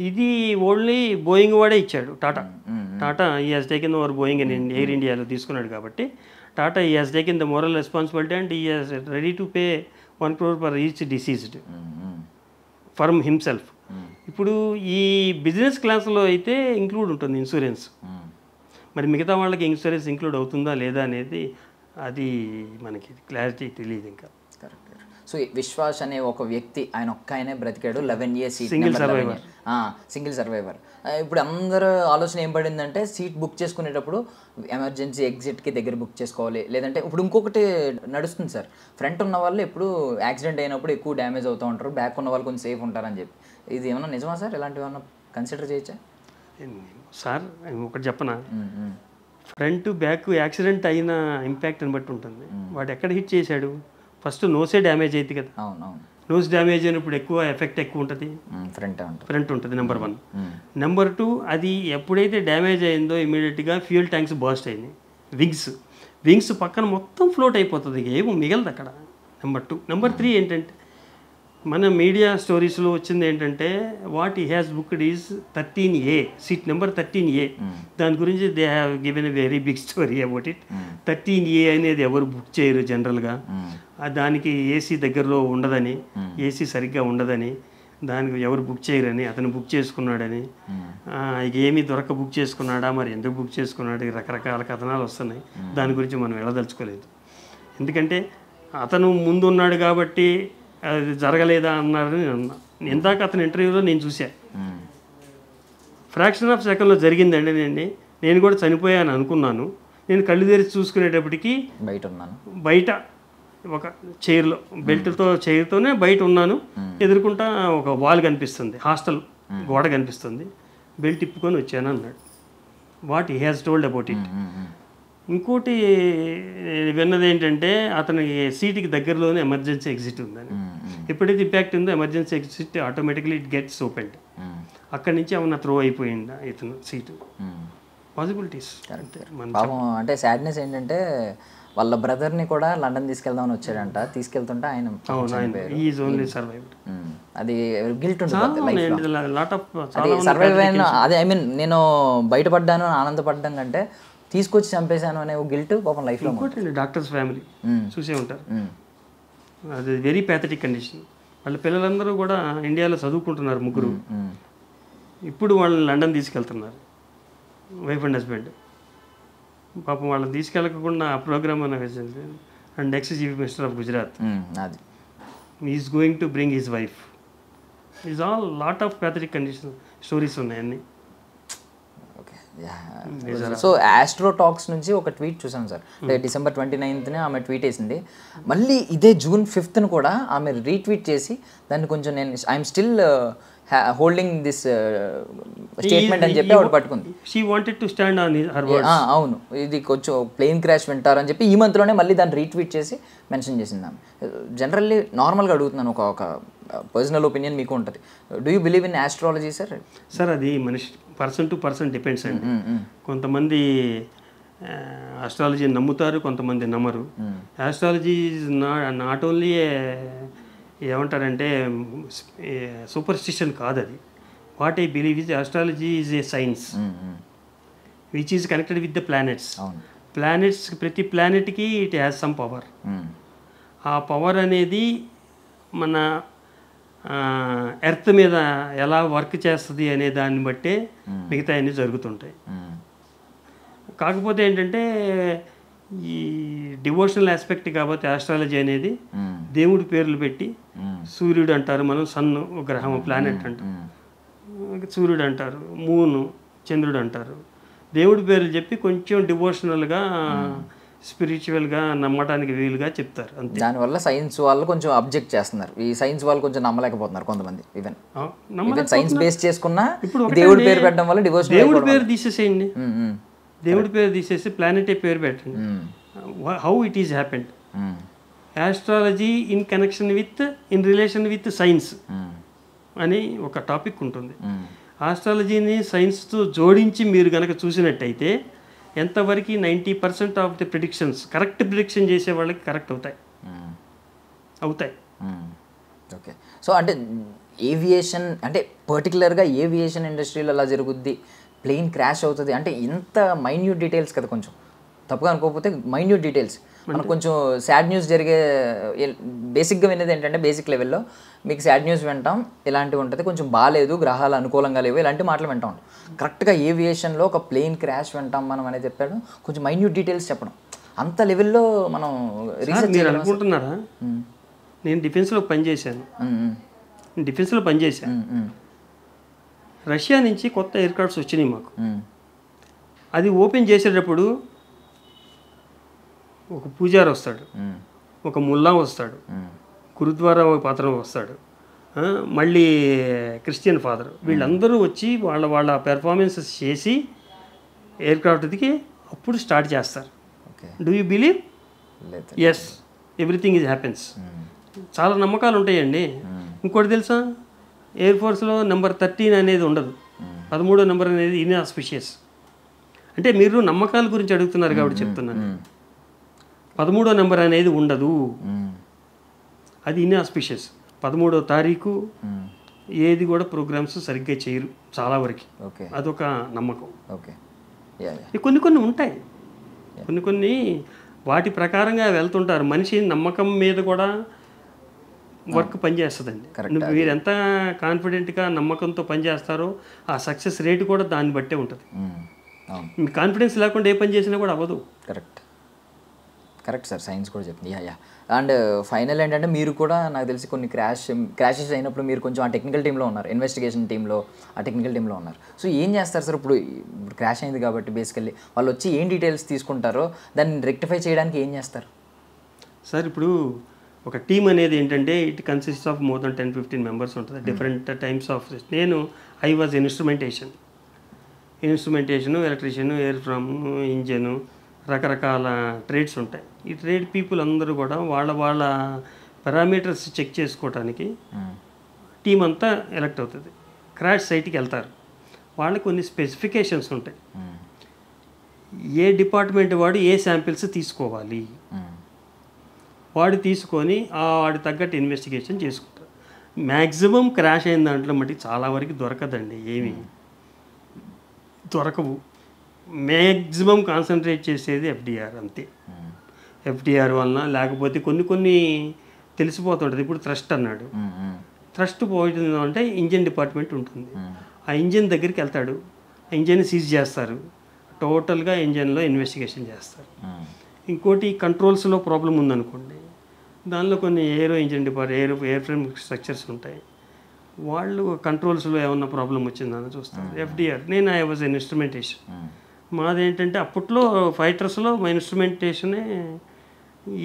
Speaker 3: ఇది ఓన్లీ బోయింగ్ వాడే ఇచ్చాడు. Tata he has taken over Boeing and air ఇండియాలో తీసుకున్నాడు కాబట్టి Tata he has taken the moral responsibility and he has ready to pay 1 crore for each deceased for himself. ఇప్పుడు ఈ business క్లాస్లో అయితే ఇంక్లూడ్ ఉంటుంది ఇన్సూరెన్స్. మరి మిగతా వాళ్ళకి ఇన్సూరెన్స్ ఇంక్లూడ్ అవుతుందా లేదా అనేది అది మనకి క్లారిటీ తెలియదు ఇంకా.
Speaker 2: సో విశ్వాస్ అనే ఒక వ్యక్తి ఆయన ఒక్కనే బ్రతికాడు 11 years సింగిల్ సర్వైవర్. ఇప్పుడు అందరూ ఆలోచన ఏం పడిందంటే సీట్ బుక్ చేసుకునేటప్పుడు ఎమర్జెన్సీ ఎగ్జిట్కి దగ్గర బుక్ చేసుకోవాలి, లేదంటే ఇప్పుడు ఇంకొకటి నడుస్తుంది సార్, ఫ్రంట్ ఉన్న వాళ్ళు ఎప్పుడు యాక్సిడెంట్ అయినప్పుడు ఎక్కువ డ్యామేజ్ అవుతూ ఉంటారు, బ్యాక్ ఉన్న వాళ్ళు కొంచెం సేఫ్ ఉంటారని చెప్పి. ఇది ఏమన్నా నిజమా సార్? ఇలాంటివి ఏమన్నా కన్సిడర్ చేయొచ్చా
Speaker 3: సార్? ఒకటి చెప్పనా, ఫ్రంట్ బ్యాక్ యాక్సిడెంట్ అయిన ఇంపాక్ట్ని బట్టి ఉంటుంది. వాడు ఎక్కడ హిట్ చేశాడు, ఫస్ట్ నోసే డ్యామేజ్ అవుతుంది కదా. నోస్ డ్యామేజ్ అయినప్పుడు ఎక్కువ ఎఫెక్ట్ ఎక్కువ ఉంటుంది, ఫ్రంట్ ఉంటుంది నెంబర్ 1. నెంబర్ 2, అది ఎప్పుడైతే డ్యామేజ్ అయిందో ఇమీడియట్గా ఫ్యూయల్ ట్యాంక్స్ బర్స్ట్ అయింది. వింగ్స్ పక్కన మొత్తం ఫ్లోట్ అయిపోతుంది, ఏమో మిగలదు అక్కడ. నెంబర్ 2. నెంబర్ 3 ఏంటంటే మన మీడియా స్టోరీస్లో వచ్చింది ఏంటంటే what he has booked is 13A, seat number 13A. దాని గురించి they have given a very big story about it. 13A అనేది ఎవరు బుక్ చేయరు జనరల్గా. దానికి ఏసీ దగ్గరలో ఉండదని, ఏసీ సరిగ్గా ఉండదని, దానికి ఎవరు బుక్ చేయరని, అతను బుక్ చేసుకున్నాడని, ఇక ఏమీ దొరక బుక్ చేసుకున్నాడా, మరి ఎందుకు బుక్ చేసుకున్నాడు, రకరకాల కథనాలు వస్తున్నాయి. దాని గురించి మనం వెళ్ళదలుచుకోలేదు. ఎందుకంటే అతను ముందు ఉన్నాడు కాబట్టి అది జరగలేదా అన్నారని అన్నా. ఇందాక అతని ఇంటర్వ్యూలో నేను చూసా, ఫ్రాక్షన్ ఆఫ్ సెకండ్లో జరిగిందండి. నేను కూడా చనిపోయాను అనుకున్నాను. నేను కళ్ళు తెరిచి చూసుకునేటప్పటికి బయట ఒక చైర్లో చైర్తోనే బయట ఉన్నాను. ఎదుర్కొంటా ఒక వాల్ కనిపిస్తుంది, హాస్టల్ గోడ కనిపిస్తుంది, బెల్ట్ తిప్పుకొని వచ్చాను అన్నాడు. What he has told about it. ఇంకోటి విన్నది ఏంటంటే అతనికి సీటుకి దగ్గరలోనే ఎమర్జెన్సీ ఎగ్జిట్ ఉందని. ఎప్పుడైతే ఇంపాక్ట్ ఉందో emergency exit automatically it gets opened. అక్కడి నుంచి ఏమన్నా త్రో అయిపోయిందా ఇతను సీటు, పాసిబిలిటీస్.
Speaker 2: అంటే సాడ్నెస్ ఏంటంటే వాళ్ళ బ్రదర్ని కూడా లండన్ తీసుకెళ్దామని వచ్చాడంట, తీసుకెళ్తుంటే ఆయన అది గిల్ట్ ఉంటుంది. సర్వైవ్ అయిన అదే నేను బయటపడ్డాను ఆనందపడ్డం కంటే తీసుకొచ్చి చంపేశాను అనే ఒక గిల్ట్ పాపం లైఫ్లో.
Speaker 3: డాక్టర్స్ ఫ్యామిలీ చూసే ఉంటారు, అది వెరీ ప్యాథటిక్ కండిషన్. వాళ్ళ పిల్లలందరూ కూడా ఇండియాలో చదువుకుంటున్నారు, 3. ఇప్పుడు వాళ్ళని లండన్ తీసుకెళ్తున్నారు, వైఫ్ అండ్ హస్బెండ్. పాపం వాళ్ళని తీసుకెళ్ళకుండా ఆ programme and next chief minister of Gujarat is going to bring his wife. Is all lot of pathetic condition stories ఉన్నాయన్నీ.
Speaker 2: సో ఆస్ట్రో టాక్స్ నుంచి ఒక ట్వీట్ చూసాను సార్, December 29th ఆమె ట్వీట్ వేసింది. మళ్ళీ ఇదే June 5th కూడా ఆమె రీట్వీట్ చేసి దాన్ని కొంచెం నేను I'm still holding this statement అని చెప్పి ఆవిడ పట్టుకుంది. అవును, ఇది కొంచెం ప్లేన్ క్రాష్ వింటారని చెప్పి ఈ మంత్లోనే మళ్ళీ దాన్ని రీట్వీట్ చేసి మెన్షన్ చేసింది ఆమె. జనరల్లీ నార్మల్గా అడుగుతున్నాను, ఒక పర్సనల్ ఒపీనియన్ మీకు ఉంటుంది. Do you believe in astrology sir?
Speaker 3: Sir అది మనిషి పర్సన్ టు పర్సన్ డిపెండ్స్ అండి. కొంతమంది ఆస్ట్రాలజీ నమ్ముతారు, కొంతమంది నమ్మరు. ఆస్ట్రాలజీ ఈజ్ నాట్ ఓన్లీ ఏమంటారంటే సూపర్స్టిషన్ కాదు అది. What I believe is astrology is a science which is connected with the planets. Planets, ప్రతి ప్లానెట్కి ఇట్ హ్యాస్ సమ్ పవర్. ఆ పవర్ అనేది మన ఎర్త్ మీద ఎలా వర్క్ చేస్తుంది అనే దాన్ని బట్టే మిగతా అన్నీ జరుగుతుంటాయి. కాకపోతే ఏంటంటే ఈ డివోషనల్ ఆస్పెక్ట్ కాబట్టి ఆస్ట్రాలజీ అనేది దేవుడి పేర్లు పెట్టి, సూర్యుడు అంటారు మనం, సన్ను ఒక గ్రహం ప్లానెట్ అంటారు, సూర్యుడు అంటారు, మూను, చంద్రుడు అంటారు, దేవుడి పేర్లు చెప్పి కొంచెం డివోషనల్గా స్పిరిచువల్గా నమ్మడానికి వీలుగా చెప్తారు అంతే.
Speaker 2: దానివల్ల సైన్స్ వాళ్ళు కొంచెం అబ్జెక్ట్ చేస్తున్నారు, ఈ సైన్స్ వాళ్ళు కొంచెం నమ్మలేకపోతున్నారు కొంతమంది. ఈవెన్ సైన్స్ బేస్ చేసుకున్నా దేవుడి పేరు పెట్టడం వల్ల డివోషన్.
Speaker 3: దేవుడి పేరు తీసేసేయండి, దేవుడి పేరు తీసేసి ప్లానెట్ పేరు పెట్టండి. How it is happened. Astrology in relation with science అని ఒక టాపిక్ ఉంటుంది. ఆస్ట్రాలజీని సైన్స్తో జోడించి మీరు కనుక చూసినట్టయితే ఎంతవరకు 90% of the predictions correct prediction చేసే వాళ్ళకి కరెక్ట్ అవుతాయి.
Speaker 2: ఓకే. సో అంటే ఏవియేషన్ అంటే పర్టికులర్గా ఏవియేషన్ ఇండస్ట్రీలో అలా జరుగుద్ది, ప్లేన్ క్రాష్ అవుతుంది అంటే ఇంత మైన్యూట్ డీటెయిల్స్ కదా, కొంచెం తప్పుగా అనుకోకపోతే మైన్యూట్ డీటెయిల్స్. మనకు కొంచెం సాడ్ న్యూస్ జరిగే బేసిక్గా వినేది ఏంటంటే బేసిక్ లెవెల్లో మీకు సాడ్ న్యూస్ వింటాం, ఇలాంటివి ఉంటుంది, కొంచెం బాగాలేదు, గ్రహాలు అనుకూలంగా లేవు, ఇలాంటి మాటలు వింటా ఉంటాం. కరెక్ట్గా ఏవియేషన్లో ఒక ప్లేన్ క్రాష్ వింటాం మనం అనేది చెప్పాడు, కొంచెం మైన్యూట్ డీటెయిల్స్ చెప్పడం, అంత లెవెల్లో మనం రీసెర్చ్
Speaker 3: మీరు అనుకుంటున్నారా? నేను డిఫెన్స్లో పనిచేశాను. రష్యా నుంచి కొత్త ఎయిర్ క్రాఫ్ట్స్ వచ్చినాయి మాకు. అది ఓపెన్ చేసేటప్పుడు ఒక పూజారి వస్తాడు, ఒక ముల్లా వస్తాడు, గురుద్వారా పాత్ర వస్తాడు, మళ్ళీ క్రిస్టియన్ ఫాదర్, వీళ్ళందరూ వచ్చి వాళ్ళ పెర్ఫార్మెన్సెస్ చేసి ఎయిర్ క్రాఫ్ట్కి అప్పుడు స్టార్ట్ చేస్తారు. Do you believe? Yes, everything is happens. చాలా నమ్మకాలు ఉంటాయండి. ఇంకోటి తెలుసా, ఎయిర్ ఫోర్స్లో నెంబర్ 13 అనేది ఉండదు, 13వ నెంబర్ అనేది ఇన్ఆస్పిషియస్. అంటే మీరు నమ్మకాల గురించి అడుగుతున్నారు కాబట్టి చెప్తున్నాను. 13వ నెంబర్ అనేది ఉండదు, అది ఇన్ఆస్పిషియస్. 13వ తారీఖు ఏది కూడా ప్రోగ్రామ్స్ సరిగ్గా చేయరు చాలా వరకు, అదొక నమ్మకం. కొన్ని ఉంటాయి, కొన్ని వాటి ప్రకారంగా వెళ్తుంటారు. మనిషి నమ్మకం మీద కూడా వర్క్ పనిచేస్తుందండి. మీరు ఎంత కాన్ఫిడెంట్గా నమ్మకంతో పనిచేస్తారో ఆ సక్సెస్ రేటు కూడా దాన్ని బట్టే ఉంటుంది. మీ కాన్ఫిడెన్స్ లేకుండా ఏ పని చేసినా కూడా అవ్వదు.
Speaker 2: కరెక్ట్ సార్, సైన్స్ కూడా చెప్తుంది. అండ్ ఫైనల్ ఏంటంటే మీరు కూడా నాకు తెలిసి కొన్ని క్రాషెస్ అయినప్పుడు మీరు కొంచెం ఆ టెక్నికల్ టీంలో ఉన్నారు, ఇన్వెస్టిగేషన్ టీంలో, ఆ టెక్నికల్ టీంలో ఉన్నారు. సో ఏం చేస్తారు సార్ ఇప్పుడు క్రాష్ అయింది కాబట్టి బేసికల్లీ వాళ్ళు వచ్చి ఏం డీటెయిల్స్ తీసుకుంటారో దాన్ని రెక్టిఫై చేయడానికి ఏం చేస్తారు
Speaker 3: సార్? ఇప్పుడు ఒక టీమ్ అనేది ఏంటంటే it consist of more then 10-15 members ఉంటుంది, different times of. I was instrumentation, electrician, airframe engine, రకరకాల ట్రేడ్స్ ఉంటాయి. ఈ ట్రేడ్ పీపుల్ అందరూ కూడా వాళ్ళ పారామీటర్స్ చెక్ చేసుకోవడానికి టీం అంతా ఎలక్ట్ అవుతుంది. క్రాష్ సైట్కి వెళ్తారు, వాళ్ళకి కొన్ని స్పెసిఫికేషన్స్ ఉంటాయి. ఏ డిపార్ట్మెంట్ వాడు ఏ శాంపిల్స్ తీసుకోవాలి, వాడు తీసుకొని వాడి తగ్గట్టు ఇన్వెస్టిగేషన్ చేసుకుంటారు. మ్యాక్సిమం క్రాష్ అయిన దాంట్లో మట్టి చాలా వరకు దొరకదండి, ఏమీ దొరకవు. మ్యాక్సిమం కాన్సన్ట్రేట్ చేసేది ఎఫ్డిఆర్, అంతే. ఎఫ్డిఆర్ వలన లేకపోతే కొన్ని తెలిసిపోతుంటుంది. ఇప్పుడు థ్రస్ట్ అన్నాడు, థ్రస్ట్ పోయింది అంటే ఇంజిన్ డిపార్ట్మెంట్ ఉంటుంది, ఆ ఇంజిన్ దగ్గరికి వెళ్తాడు, ఇంజిన్ సీజ్ చేస్తారు, టోటల్గా ఇంజిన్లో ఇన్వెస్టిగేషన్ చేస్తారు. ఇంకోటి కంట్రోల్స్లో ప్రాబ్లం ఉందనుకోండి, దానిలో కొన్ని ఎయిర్ ఫ్రేమ్ స్ట్రక్చర్స్ ఉంటాయి, వాళ్ళు కంట్రోల్స్లో ఏమన్నా ప్రాబ్లం వచ్చిందని చూస్తారు. FDR, I was instrumentation. మాదేంటంటే అప్పట్లో ఫైటర్స్లో మా ఇన్స్ట్రుమెంటేషనే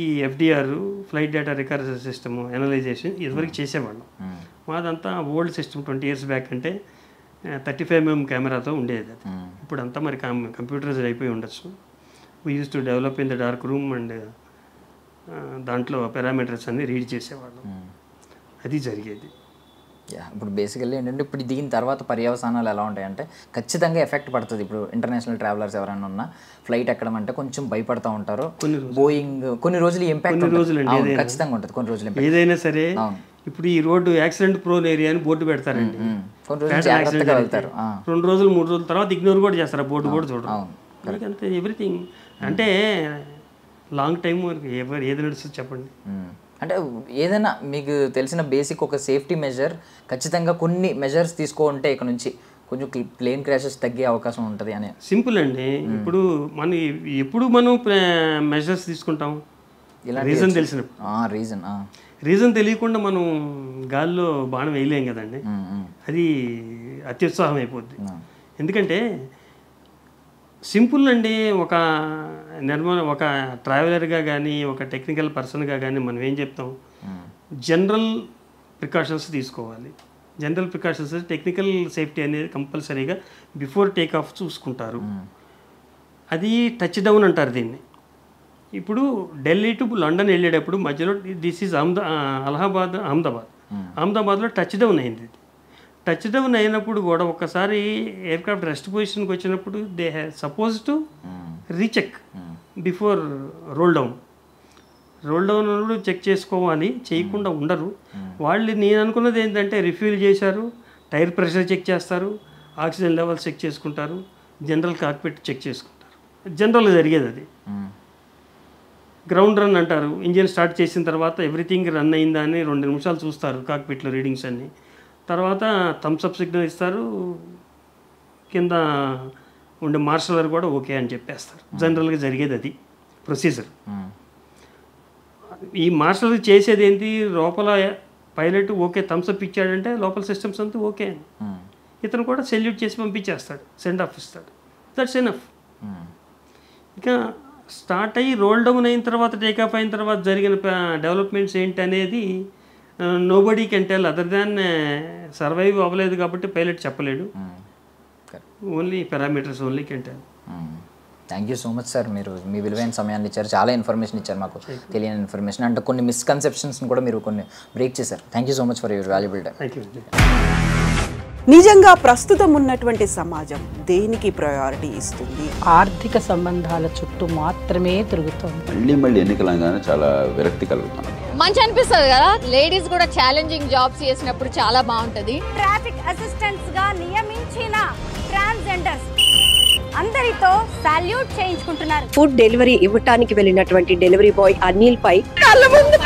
Speaker 3: ఈ FDR, flight data record system analysation ఇదివరకు చేసేవాళ్ళం. మాదంతా ఓల్డ్ సిస్టమ్, 20 years బ్యాక్ అంటే 35mm కెమెరాతో ఉండేది. అది ఇప్పుడు అంతా మరి కంప్యూటరైజ్ అయిపోయి ఉండొచ్చు. We use to develop in the dark room and దాంట్లో పారామీటర్స్ అన్ని రీడ్ చేసేవాళ్ళం, అది జరిగేది.
Speaker 2: ఇప్పుడు బేసికల్లీ ఏంటంటే ఇప్పుడు దీని తర్వాత పర్యవసానాలు ఎలా ఉంటాయంటే ఖచ్చితంగా ఎఫెక్ట్ పడుతుంది. ఇప్పుడు ఇంటర్నేషనల్ ట్రావెలర్స్ ఎవరైనా ఉన్నా ఫ్లైట్ ఎక్కడం అంటే కొంచెం భయపడుతూ ఉంటారు. బోయింగ్ కొన్ని రోజులు ఇంపాక్ట్ ఖచ్చితంగా ఉంటుంది, కొన్ని రోజులు
Speaker 3: ఏదైనా సరే. ఇప్పుడు ఈ రోడ్డు యాక్సిడెంట్ ప్రోన్ ఏరియా అని బోర్డు పెడతారండి,
Speaker 2: కొన్ని రోజులు జాగ్రత్తగా వెళ్తారు.
Speaker 3: 2 రోజులు 3 రోజుల తర్వాత ఇగ్నోర్ కూడా చేస్తారు, ఆ బోర్డు కూడా చూడరు. అంతే, ఎవ్రీథింగ్ అంటే లాంగ్ టైం ఏది నడుస్తుంది చెప్పండి.
Speaker 2: అంటే ఏదైనా మీకు తెలిసిన బేసిక్ ఒక సేఫ్టీ మెజర్ ఖచ్చితంగా కొన్ని మెజర్స్ తీసుకుంటే ఇక నుంచి కొంచెం ప్లేన్ క్రాషెస్ తగ్గే అవకాశం ఉంటుంది అని.
Speaker 3: సింపుల్ అండి. ఇప్పుడు ఎప్పుడు మనం మెజర్స్ తీసుకుంటాం, రీజన్ తెలిసినప్పుడు. రీజన్ తెలియకుండా మనం గాల్లో బాణం వేయలేం కదండి, అది అత్యుత్సాహం అయిపోద్ది. ఎందుకంటే సింపుల్ అండి. ఒక ట్రావెలర్గా కానీ ఒక టెక్నికల్ పర్సన్గా కానీ మనం ఏం చెప్తాం, జనరల్ ప్రికాషన్స్ తీసుకోవాలి. జనరల్ ప్రికాషన్స్, టెక్నికల్ సేఫ్టీ అనేది కంపల్సరీగా బిఫోర్ టేక్ ఆఫ్ చూసుకుంటారు. అది టచ్ డౌన్ అంటారు దీన్ని. ఇప్పుడు ఢిల్లీ టు లండన్ వెళ్ళేటప్పుడు మధ్యలో దిస్ ఈజ్ అహ్మదాబాద్లో టచ్ డౌన్ అయింది. టచ్ డౌన్ అయినప్పుడు కూడా ఒక్కసారి ఎయిర్క్రాఫ్ట్ రెస్ట్ పొజిషన్కి వచ్చినప్పుడు they have suppose to recheck before roll down check చేసుకోవాలి, చేయకుండా ఉండరు వాళ్ళు. నేను అనుకున్నది ఏంటంటే రిఫ్యూల్ చేశారు, టైర్ ప్రెషర్ చెక్ చేస్తారు, ఆక్సిజన్ లెవెల్స్ చెక్ చేసుకుంటారు, జనరల్ కాక్పిట్ చెక్ చేసుకుంటారు. జనరల్గా జరిగేది అది. గ్రౌండ్ రన్ అంటారు, ఇంజిన్ స్టార్ట్ చేసిన తర్వాత ఎవ్రీథింగ్ రన్ అయిందా అని 2 నిమిషాలు చూస్తారు కాక్పిట్లో రీడింగ్స్ అన్నీ. తర్వాత థమ్స్అప్ సిగ్నల్ ఇస్తారు, కింద ఉండే మార్షలర్ కూడా ఓకే అని చెప్పేస్తారు. జనరల్గా జరిగేది అది ప్రొసీజర్. ఈ మార్షల్ చేసేది ఏంటి, లోపల పైలట్ ఓకే థమ్స్అప్ ఇచ్చాడంటే లోపల సిస్టమ్స్ అంతా ఓకే అని ఇతను కూడా సెల్యూట్ చేసి పంపించేస్తాడు, సెండ్ ఆఫ్ ఇస్తాడు. That's enough. ఇంకా స్టార్ట్ అయ్యి రోల్ డౌన్ అయిన తర్వాత, టేకాఫ్ అయిన తర్వాత జరిగిన డెవలప్మెంట్స్ ఏంటి అనేది nobody can tell other than survive అవ్వలేదు కాబట్టి పైలట్ చెప్పలేడు. Only parameters only can tell.
Speaker 2: Thank you so much sir, మీరు మీ విలువైన సమయాన్ని ఇచ్చారు, చాలా ఇన్ఫర్మేషన్ ఇచ్చారు మాకు, తెలియని ఇన్ఫర్మేషన్. అంటే కొన్ని మిస్కన్సెప్షన్స్ని కూడా మీరు కొన్ని బ్రేక్ చేశారు. Thank you so much for your valuable time.
Speaker 3: Thank you.
Speaker 4: నిజంగా ప్రస్తుతం ఉన్నటువంటి సమాజం దేనికి ప్రయారిటీ ఇస్తుంది?
Speaker 5: ఆర్థిక సంబంధాల చుట్టూ మాత్రమే తిరుగుతోంది.
Speaker 6: మళ్ళీ ఎన్నికలంగానే చాలా విరక్తి కలుగుతుంది.
Speaker 7: మంచి అనిపిస్తుంది కదా, లేడీస్ కూడా ఛాలెంజింగ్ జాబ్స్ చేసినప్పుడు చాలా బాగుంటది.
Speaker 8: ట్రాఫిక్ అసిస్టెంట్స్ గా నియమించిన ట్రాన్స్జెండర్స్ అందరితో సాల్యూట్ చేయించుకుంటున్నారు.
Speaker 9: ఫుడ్ డెలివరీ ఇవ్వటానికి వెళ్ళినటువంటి డెలివరీ బాయ్ అనిల్ పై కళ్ళ ముందు